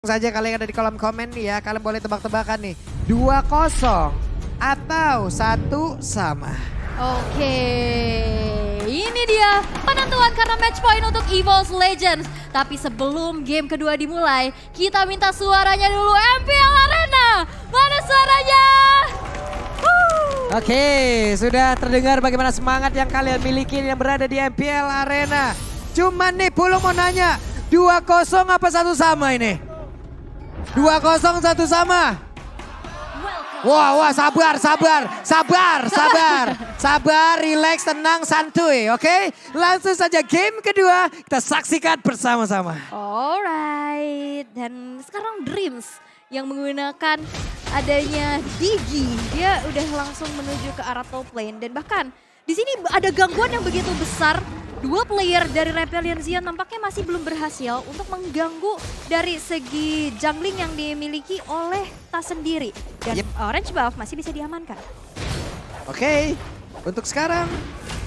Saja kalian ada di kolom komen nih ya, kalian boleh tebak-tebakan nih 2-0 atau 1 sama. Oke, ini dia penentuan karena match point untuk EVOS Legends. Tapi sebelum game kedua dimulai, kita minta suaranya dulu MPL Arena. Mana suaranya? Oke, sudah terdengar bagaimana semangat yang kalian miliki yang berada di MPL Arena. Cuman nih Pulung mau nanya, 2-0 apa 1 sama ini? 2-0 1 sama. Wah, sabar, relax, tenang, santuy, oke? Langsung saja game kedua kita saksikan bersama-sama. Alright, dan sekarang Dreams yang menggunakan adanya Digi, dia udah langsung menuju ke arah top lane dan bahkan di sini ada gangguan yang begitu besar. Dua player dari Rebellion Xian tampaknya masih belum berhasil untuk mengganggu dari segi jungling yang dimiliki oleh Tas sendiri. Dan Orange Buff masih bisa diamankan. Oke, untuk sekarang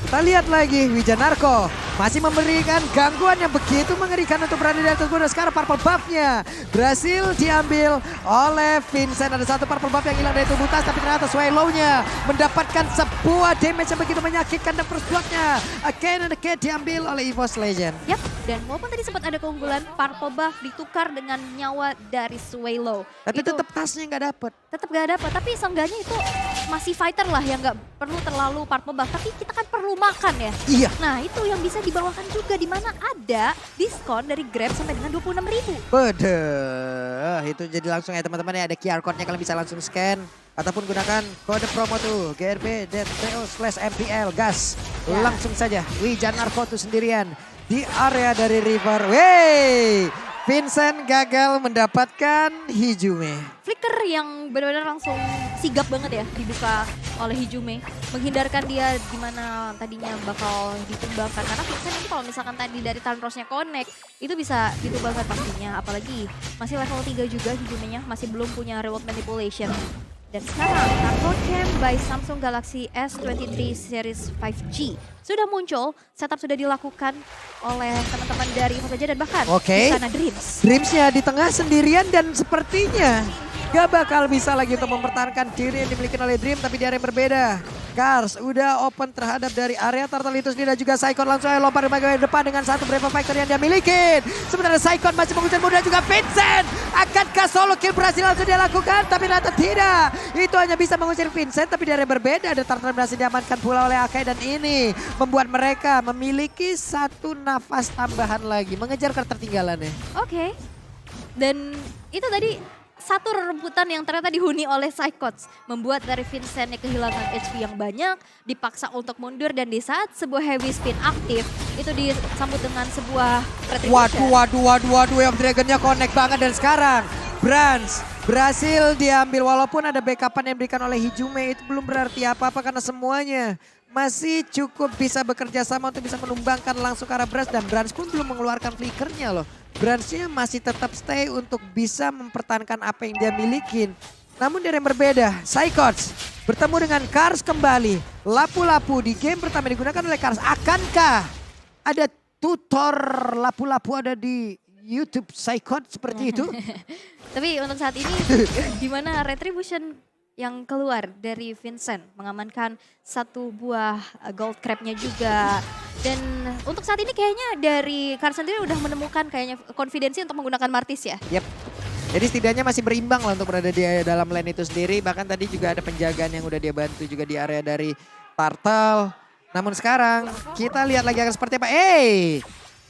kita lihat lagi Wijanarko masih memberikan gangguan yang begitu mengerikan untuk berada di atas bola. Sekarang purple buff-nya berhasil diambil oleh Vincent. Ada satu purple buff yang hilang dari tubuh Tas, tapi ternyata Swallow-nya mendapatkan sebuah damage yang begitu menyakitkan dan first blood-nya again and again diambil oleh EVOS Legend. Yap, dan walaupun tadi sempat ada keunggulan, purple buff ditukar dengan nyawa dari Swallow. Tapi tetap Tasnya nggak dapet. Tetap gak dapat, tapi seenggaknya itu masih fighter lah yang gak perlu terlalu purple buff. Tapi kita kan perlu makan ya. Iya. Nah itu yang bisa dibawakan juga, di mana ada diskon dari Grab sampai dengan 26.000. Bedeh, itu jadi langsung ya teman-teman ya, ada QR code-nya kalian bisa langsung scan. Ataupun gunakan kode promo tuh GRB.to/MPL gas. Ya. Langsung saja Wijanarko tuh sendirian di area dari River. Wey, Vincent gagal mendapatkan Hijume. Flicker yang benar-benar langsung sigap banget ya dibuka oleh Hijume. Menghindarkan dia di mana tadinya bakal ditumbangkan. Karena Vincent ini kalau misalkan tadi dari Thanos-nya connect, itu bisa ditumbangkan pastinya. Apalagi masih level 3 juga Hijumenya, masih belum punya reward manipulation. Dan sekarang Turtle Cam by Samsung Galaxy S23 Series 5G sudah muncul, setup sudah dilakukan oleh teman-teman dari EVOS Legends dan bahkan di sana Dreams. Dreamsnya di tengah sendirian dan sepertinya gak bakal bisa lagi untuk mempertahankan diri yang dimiliki oleh Dream, tapi di area yang berbeda. Kars udah open terhadap dari area Turtle itu sendiri dan juga Saikon langsung aja lompat ke depan dengan satu Brave Fighter yang dia miliki. Sementara Saikon masih mengusir muda juga Vincent. Akankah solo kill berhasil langsung dia lakukan? Tapi ternyata tidak. Itu hanya bisa mengusir Vincent, tapi di area yang berbeda ada Turtle berhasil diamankan pula oleh Akai. Dan ini membuat mereka memiliki satu nafas tambahan lagi mengejar ketertinggalannya. Oke. Dan itu tadi satu reremputan yang ternyata dihuni oleh Psychots. Membuat dari Vincentnya kehilangan HP yang banyak, dipaksa untuk mundur, dan di saat sebuah heavy spin aktif, itu disambut dengan sebuah retribution. Waduh, yang Dragonnya connect banget dan sekarang Brans berhasil diambil walaupun ada backupan yang diberikan oleh Hijume, itu belum berarti apa-apa karena semuanya masih cukup bisa bekerja sama untuk bisa menumbangkan langsung ke arah Brans, dan Brans pun belum mengeluarkan flickernya loh. Bransnya masih tetap stay untuk bisa mempertahankan apa yang dia milikin. Namun dari yang berbeda, Psychots bertemu dengan Kars kembali. Lapu-lapu di game pertama digunakan oleh Kars. Akankah ada tutor lapu-lapu ada di YouTube Psychots seperti itu? Tapi untuk saat ini di mana retribution yang keluar dari Vincent mengamankan satu buah gold crab-nya juga. Dan untuk saat ini kayaknya dari Kars sendiri udah menemukan kayaknya konfidensi untuk menggunakan Martis ya. Yep. Jadi setidaknya masih berimbang lah untuk berada di dalam lane itu sendiri. Bahkan tadi juga ada penjagaan yang udah dia bantu juga di area dari Turtle. Namun sekarang kita lihat lagi akan seperti apa.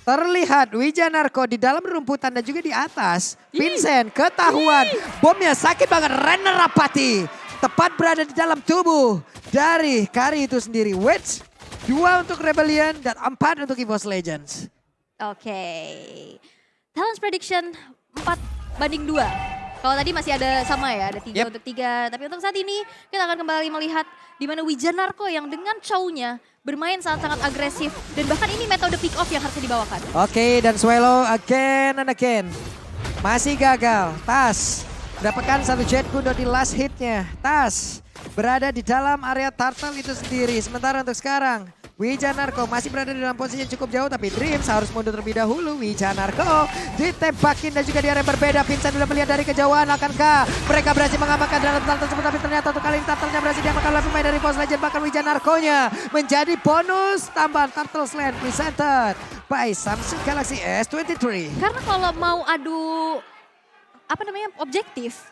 Terlihat Wijanarko di dalam rumputan dan juga di atas. Vincent ketahuan. Bomnya sakit banget. Renner Rapati. Tepat berada di dalam tubuh dari Kari itu sendiri. Wedge 2 untuk Rebellion dan 4 untuk EVOS Legends. Oke. Talents prediction 4-2. Kalau tadi masih ada sama ya, ada 3 untuk 3. Tapi untuk saat ini kita akan kembali melihat di mana Wijanarko yang dengan chow-nya bermain sangat-sangat agresif. Dan bahkan ini metode pick off yang harus dibawakan. Oke, dan Swallow again and again. Masih gagal. Tas mendapatkan satu jet kudo di last hitnya. Tas berada di dalam area Turtle itu sendiri. Sementara untuk sekarang Wijanarko masih berada di dalam posisi yang cukup jauh, tapi Dreams harus mundur terlebih dahulu. Wijanarko ditembakin dan juga di area berbeda. Vincent sudah melihat dari kejauhan, akankah mereka berhasil mengamankan dalam turtle tersebut, tapi ternyata untuk kali ini turtle-nya berhasil diamankan oleh pemain dari Boss Legend. Bahkan Wijanarko-nya menjadi bonus tambahan Turtle Land presented by Samsung Galaxy S23. Karena kalau mau adu objektif,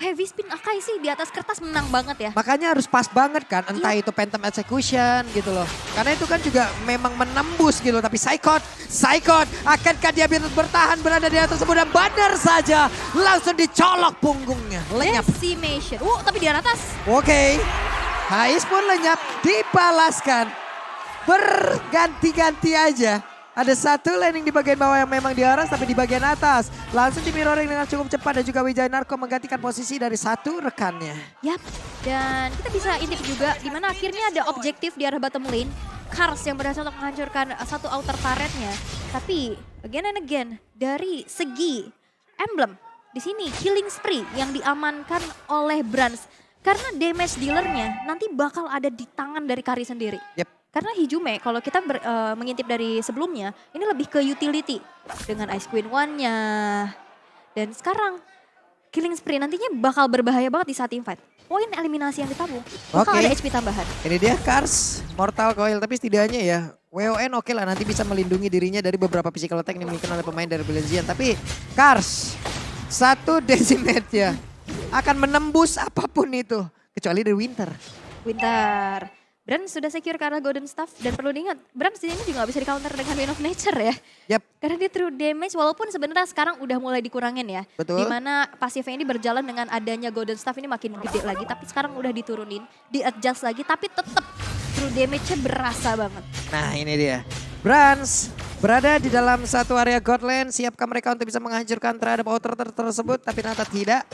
Heavy Spin Akai sih di atas kertas menang banget ya. Makanya harus pas banget kan, entah itu Phantom Execution gitu loh. Karena itu kan juga memang menembus gitu, tapi Psychot, akankah dia bertahan berada di atas tersebut, dan benar saja langsung dicolok punggungnya, lenyap. Decimation, tapi di atas. Oke, Hais pun lenyap, dibalaskan. Berganti-ganti aja. Ada satu landing di bagian bawah yang memang diaras, tapi di bagian atas langsung di mirroring dengan cukup cepat, dan juga Wijanarko menggantikan posisi dari satu rekannya. Yap, dan kita bisa intip juga di mana akhirnya ada objektif di arah bottom lane. Cars yang berhasil untuk menghancurkan satu outer turretnya. Tapi again and again dari segi emblem di sini killing spree yang diamankan oleh Brands. Karena damage dealernya nanti bakal ada di tangan dari Kari sendiri. Yep. Karena Hijume kalau kita mengintip dari sebelumnya, ini lebih ke utility. Dengan Ice Queen One-nya. Dan sekarang killing spree nantinya bakal berbahaya banget di saat teamfight. Poin eliminasi yang ditabung, bakal ada HP tambahan. Ini dia Cars, Mortal Coil, tapi setidaknya ya WON oke lah, nanti bisa melindungi dirinya dari beberapa physical attack yang dimiliki oleh pemain dari Belizian. Tapi Cars, satu decimate ya, akan menembus apapun itu. Kecuali dari Winter. Brand sudah secure karena Golden Staff, dan perlu diingat Brand di sini juga gak bisa di counter dengan Wind of Nature ya. Yep. Karena dia true damage walaupun sebenarnya sekarang udah mulai dikurangin ya. Betul. Dimana pasifnya ini berjalan dengan adanya Golden Staff ini makin gede lagi, tapi sekarang udah diturunin, di-adjust lagi, tapi tetap true damage-nya berasa banget. Nah ini dia. Brands berada di dalam satu area Godland, siapkah mereka untuk bisa menghancurkan terhadap outer tersebut, tapi ternyata tidak.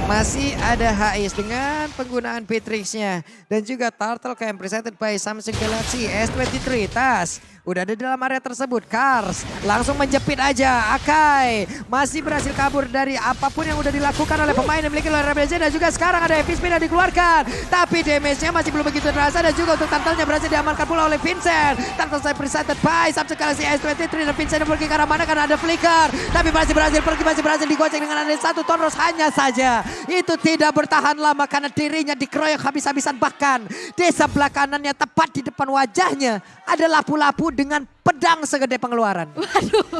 Masih ada Hais dengan penggunaan Beatrix-nya. Dan juga Turtle Camp presented by Samsung Galaxy S23. Tas udah ada di dalam area tersebut. Cars langsung menjepit aja. Akai masih berhasil kabur dari apapun yang udah dilakukan oleh pemain yang memiliki luar Rebellion. Dan juga sekarang ada Heavy Spin yang dikeluarkan. Tapi damage-nya masih belum begitu terasa. Dan juga untuk Turtle-nya berhasil diamankan pula oleh Vincent. Turtle saya presented by Samsung Galaxy S23. Dan Vincent yang pergi ke arah mana karena ada flicker. Tapi masih berhasil digocek dengan ada satu Tonros hanya saja. Itu tidak bertahan lama karena dirinya dikeroyok habis-habisan, bahkan di sebelah kanannya tepat di depan wajahnya ada lapu-lapu dengan pedang segede pengeluaran. Waduh,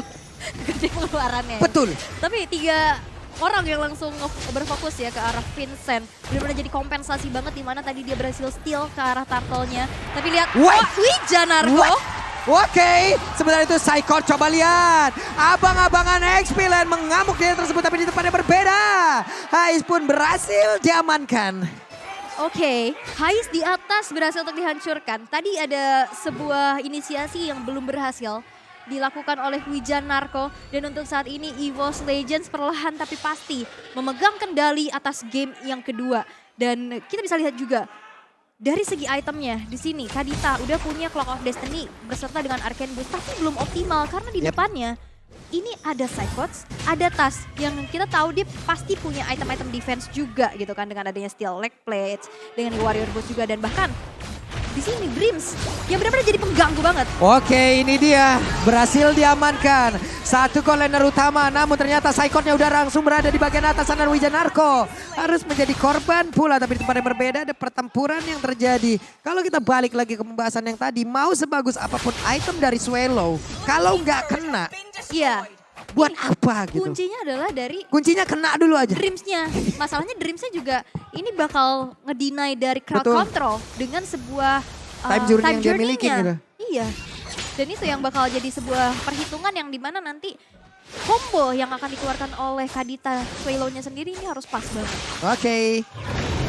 gede pengeluarannya. Betul. Tapi 3 orang yang langsung berfokus ya ke arah Vincent. Benar-benar jadi kompensasi banget di mana tadi dia berhasil steal ke arah turtle-nya. Tapi lihat, Wijanarko. Oke, sebentar itu Psychot, coba lihat. Abang-abangan XP Land mengamuk dia tersebut, tapi di depannya berbeda. Hais pun berhasil diamankan. Oke, Hais di atas berhasil untuk dihancurkan. Tadi ada sebuah inisiasi yang belum berhasil dilakukan oleh Wijanarko. Dan untuk saat ini EVOS Legends perlahan tapi pasti memegang kendali atas game yang kedua. Dan kita bisa lihat juga dari segi itemnya di sini Kadita udah punya Clock of Destiny beserta dengan Arcane Boost, tapi belum optimal karena di depannya ini ada Psychots, ada Tas yang kita tahu dia pasti punya item-item defense juga gitu kan, dengan adanya Steel Leg Plates, dengan Warrior Boost juga, dan bahkan di sini Dreams yang benar-benar jadi pengganggu banget. Oke, ini dia berhasil diamankan. Satu kontainer utama, namun ternyata Psychotnya udah langsung berada di bagian atas sana. Wijanarko harus menjadi korban pula, tapi di tempat yang berbeda ada pertempuran yang terjadi. Kalau kita balik lagi ke pembahasan yang tadi, mau sebagus apapun item dari Swallow, kalau nggak kena, iya. Buat apa gitu? Kuncinya adalah dari... Kuncinya kena dulu aja. Dreams-nya. Masalahnya Dreams-nya juga ini bakal ngedeny dari crowd control dengan sebuah time journey yang dia miliki gitu. Iya. Dan itu yang bakal jadi sebuah perhitungan yang dimana nanti combo yang akan dikeluarkan oleh Kadita Swallow-nya sendiri ini harus pas banget. Oke.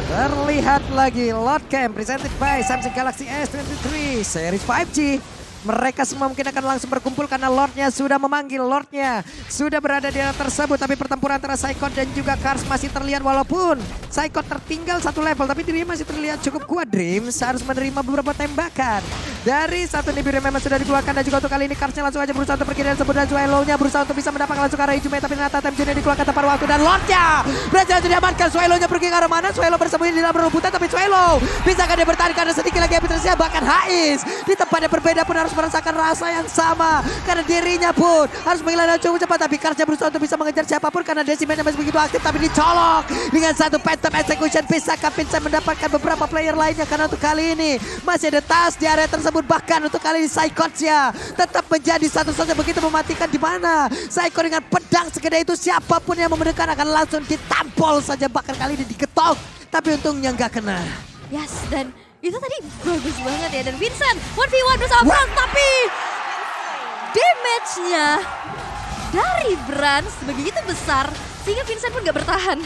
Terlihat lagi Lord Camp presented by Samsung Galaxy S23 Series 5G. Mereka semua mungkin akan langsung berkumpul karena Lordnya sudah memanggil. Lordnya sudah berada di area tersebut. Tapi pertempuran antara Saikot dan juga Kars masih terlihat walaupun Saikot tertinggal satu level. Tapi dirinya masih terlihat cukup kuat. Dreams harus menerima beberapa tembakan. Dari satu Nibiru memang sudah dikeluarkan. Dan juga untuk kali ini Karsnya langsung aja berusaha untuk pergi dari sebut. Dan Suelo-nya berusaha untuk bisa mendapatkan langsung ke arah Ijume. Tapi ternyata Temjunnya dikeluarkan tepat waktu. Dan Lordnya berhasil diamankan. Suelo-nya pergi ke arah mana? Suelo bersembunyi di dalam rumputan. Tapi Suelo bisakah dia bertahan karena sedikit lagi Epitrasnya. Bahkan Hais di tempat yang berbeda pun harus merasakan rasa yang sama. Karena dirinya pun harus menghilangkan cukup cepat. Tapi Karsnya berusaha untuk bisa mengejar siapapun. Karena Decimatenya masih begitu aktif. Tapi dicolok dengan satu phantom execution. Bisakah Vincent mendapatkan beberapa player lainnya? Karena untuk kali ini masih ada tas di area tersebut. Bahkan untuk kali ini Saikotnya tetap menjadi satu-satunya begitu mematikan. Di mana Saikot dengan pedang segede itu siapapun yang mendekat akan langsung ditampol saja. Bahkan kali ini diketok. Tapi untungnya nggak kena. Yes, dan itu tadi bagus banget ya. Dan Vincent 1v1 bersama Brans, tapi damage-nya dari Brans begitu besar sehingga Vincent pun gak bertahan.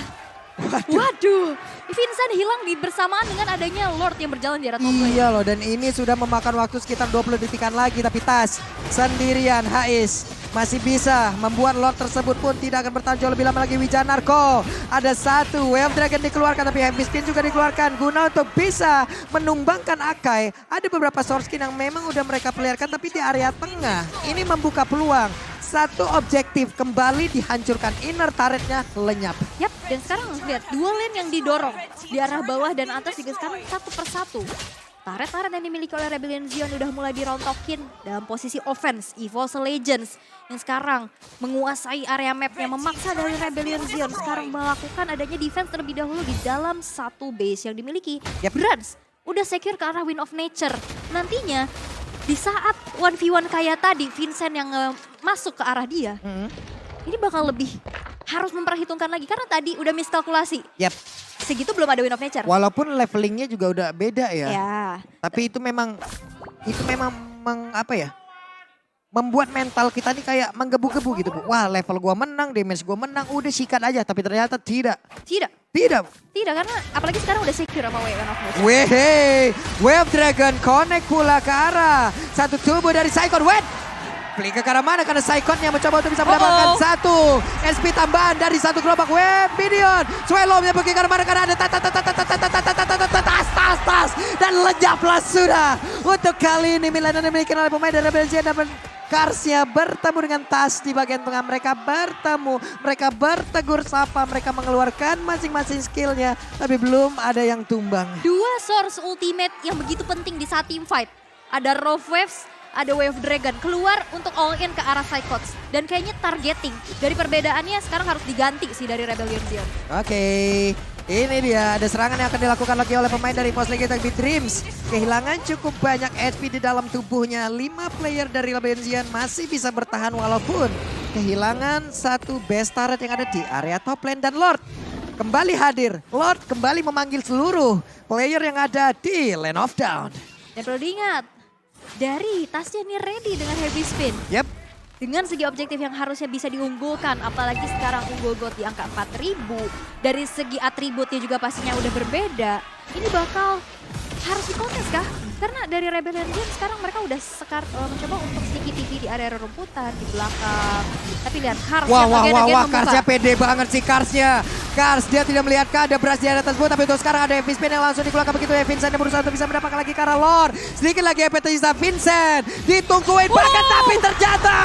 Waduh, Vincent hilang di bersamaan dengan adanya Lord yang berjalan di arah top lane. Iya loh, dan ini sudah memakan waktu sekitar 20 detikan lagi. Tapi Tas sendirian Hais masih bisa membuat Lord tersebut pun tidak akan bertahan jauh lebih lama lagi. Wijanarko ada satu Wave Dragon dikeluarkan, tapi Heavy Spin juga dikeluarkan guna untuk bisa menumbangkan Akai. Ada beberapa source skin yang memang udah mereka peliharakan, tapi di area tengah ini membuka peluang. Satu objektif kembali dihancurkan, inner turretnya lenyap. Yap, dan sekarang lihat dua lane yang didorong di arah bawah dan atas juga sekarang satu persatu. Turret-turret yang dimiliki oleh Rebellion Zion udah mulai dirontokin dalam posisi offense. EVOS Legends yang sekarang menguasai area mapnya, memaksa dari Rebellion Zion sekarang melakukan adanya defense terlebih dahulu di dalam satu base yang dimiliki. Brans udah secure ke arah Wind of Nature. Nantinya di saat 1v1 kayak tadi, Vincent yang masuk ke arah dia, ini bakal lebih harus memperhitungkan lagi. Karena tadi udah miskalkulasi. Yap. Segitu belum ada Wind of Nature. Walaupun levelingnya juga udah beda ya. Ya. Tapi itu memang apa ya? Membuat mental kita nih kayak menggebu-gebu gitu, Bu. Wah, level gua menang, damage gua menang, udah sikat aja. Tapi ternyata tidak. Tidak, karena apalagi sekarang udah secure sama Wind of Nature. Wave Dragon connect pula ke arah satu tubuh dari Saikot. Flick ke arah mana? Karena Saikotnya mencoba untuk bisa mendapatkan satu SP tambahan dari satu gerobak Wave Minion. Suelo-nya pergi ke arah mana? Karena ada tas dan lenyaplah sudah. Untuk kali ini Milan yang dimiliki oleh pemain dari Rebellion dan Karsnya bertemu dengan Tas di bagian tengah. Mereka bertemu, mereka bertegur sapa, mereka mengeluarkan masing-masing skillnya. Tapi belum ada yang tumbang. Dua source ultimate yang begitu penting di saat team fight. Ada Rough Waves, ada Wave Dragon. Keluar untuk all in ke arah Saikots. Dan kayaknya targeting dari perbedaannya sekarang harus diganti sih dari Rebellion Zion. Oke. Ini dia, ada serangan yang akan dilakukan lagi oleh pemain dari EVOS Legends di Dreams. Kehilangan cukup banyak HP di dalam tubuhnya. 5 player dari Rebellion Zion masih bisa bertahan walaupun kehilangan satu base turret yang ada di area top lane. Dan Lord kembali hadir. Lord kembali memanggil seluruh player yang ada di Land of Dawn. Dan perlu diingat, dari Tasnya ini ready dengan Heavy Spin. Yep. Dengan segi objektif yang harusnya bisa diunggulkan, apalagi sekarang unggul God di angka 4000. Dari segi atributnya juga pastinya udah berbeda. Ini bakal harus dikontes kah? Karena dari Rebellion Zion sekarang mereka udah mencoba untuk sneaky TV di area rumputan, di belakang. Tapi lihat Kars yang agen-agen membuka. Karsnya pede banget sih Karsnya. Kars dia tidak melihat ada beras di area tersebut. Tapi untuk sekarang ada Heavy Spin yang langsung dikeluarkan begitu ya. Vincent yang berusaha untuk bisa mendapatkan lagi ke arah Lord. Sedikit lagi HP tersisa Vincent. Ditungguin bahkan tapi ternyata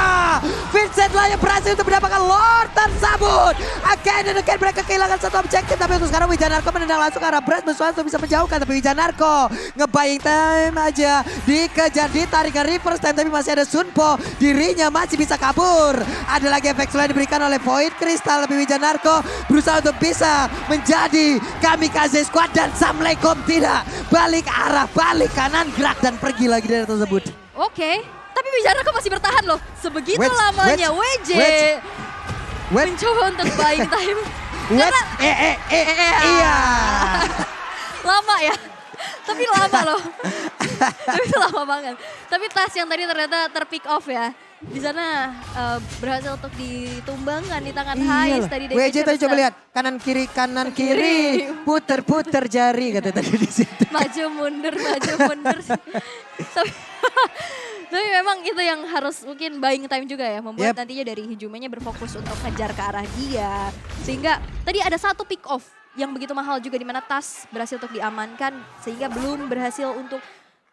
Vincent lah yang berhasil untuk mendapatkan Lord tersebut. Again mereka kehilangan satu objektif. Tapi untuk sekarang Wijanarko menendang langsung ke arah Brans. Berusaha untuk bisa menjauhkan. Tapi Wijanarko nge-buying time aja. Dikejar, ditarik ke reverse time. Tapi masih ada Sunpo. Dirinya masih bisa kabur. Ada lagi efek selain diberikan oleh Void Crystal. Tapi Wijanarko berusaha untuk bisa menjadi kamikaze squad. Dan Assalamualaikum tidak. Balik arah, balik kanan, gerak dan pergi lagi dari tersebut. Oke, tapi Wijanarko masih bertahan loh. Sebegitu lamanya WJ mencoba untuk buying time. Iya. Lama ya. Tapi lama loh. Tapi itu lama banget. Tapi Tas yang tadi ternyata terpick off ya. di sana berhasil untuk ditumbangkan di tangan Iya Hais loh. tadi. WJ tadi coba lihat kanan kiri, puter jari kata tadi di situ. Maju mundur. Tapi memang itu yang harus mungkin buying time juga ya. Membuat nantinya dari Hijumenya berfokus untuk ngejar ke arah dia. Sehingga tadi ada satu pick off yang begitu mahal juga di mana Tas berhasil untuk diamankan. Sehingga belum berhasil untuk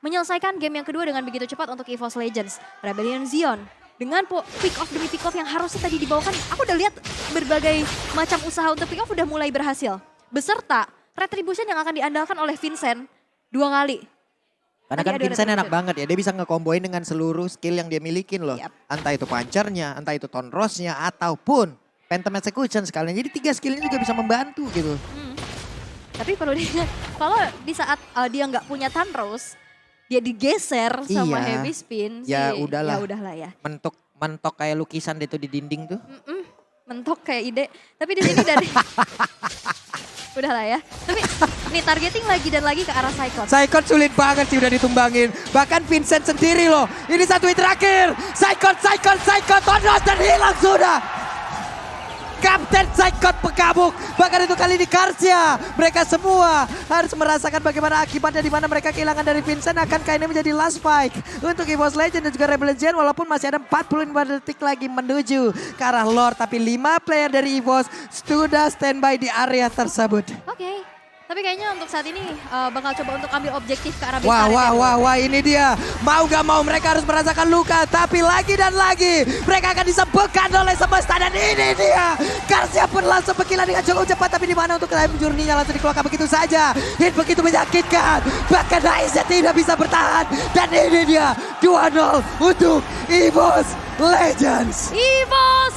menyelesaikan game yang kedua dengan begitu cepat untuk EVOS Legends. Rebellion Zion dengan pick off demi pick off yang harusnya tadi dibawakan. Aku udah lihat berbagai macam usaha untuk pick off udah mulai berhasil. Beserta retribution yang akan diandalkan oleh Vincent 2 kali. Karena kan Vincent enak banget ya, dia bisa ngekomboin dengan seluruh skill yang dia milikin loh. Entah itu punchernya, entah itu Tone Rose-nya, ataupun Phantom Execution sekalian. Jadi 3 skill ini juga bisa membantu gitu. Tapi perlu diingat, kalau di saat dia nggak punya Tone Rose, dia digeser sama heavy spin. Ya udahlah. Ya udahlah ya. Mentok kayak lukisan itu di dinding tuh. Mentok kayak ide. Tapi di sini dari... udahlah ya. Tapi nih targeting lagi dan lagi ke arah Saikot. Saikot sulit banget sih udah ditumbangin. Bahkan Vincent sendiri loh. Ini 1 hit terakhir. Saikot. Tone Rose dan hilang sudah. Kapten Saikot pekabuk. Bahkan itu kali di Karsia. Mereka semua harus merasakan bagaimana akibatnya di mana mereka kehilangan dari Vincent. Akankah ini menjadi last fight untuk EVOS Legends dan juga Rebellion Zion. Walaupun masih ada 45 detik lagi menuju ke arah Lord. Tapi 5 player dari EVOS sudah standby di area tersebut. Oke. Tapi kayaknya untuk saat ini bakal coba untuk ambil objektif ke arah Wah, ini dia. Mau gak mau mereka harus merasakan luka. Tapi lagi dan lagi mereka akan disembuhkan oleh semesta. Dan ini dia. Karsia pun langsung berkilat dengan cukup cepat. Tapi di mana untuk time journey-nya langsung dikeluarkan begitu saja. Hit begitu menyakitkan. Bahkan Raisa tidak bisa bertahan. Dan ini dia 2-0 untuk EVOS Legends. EVOS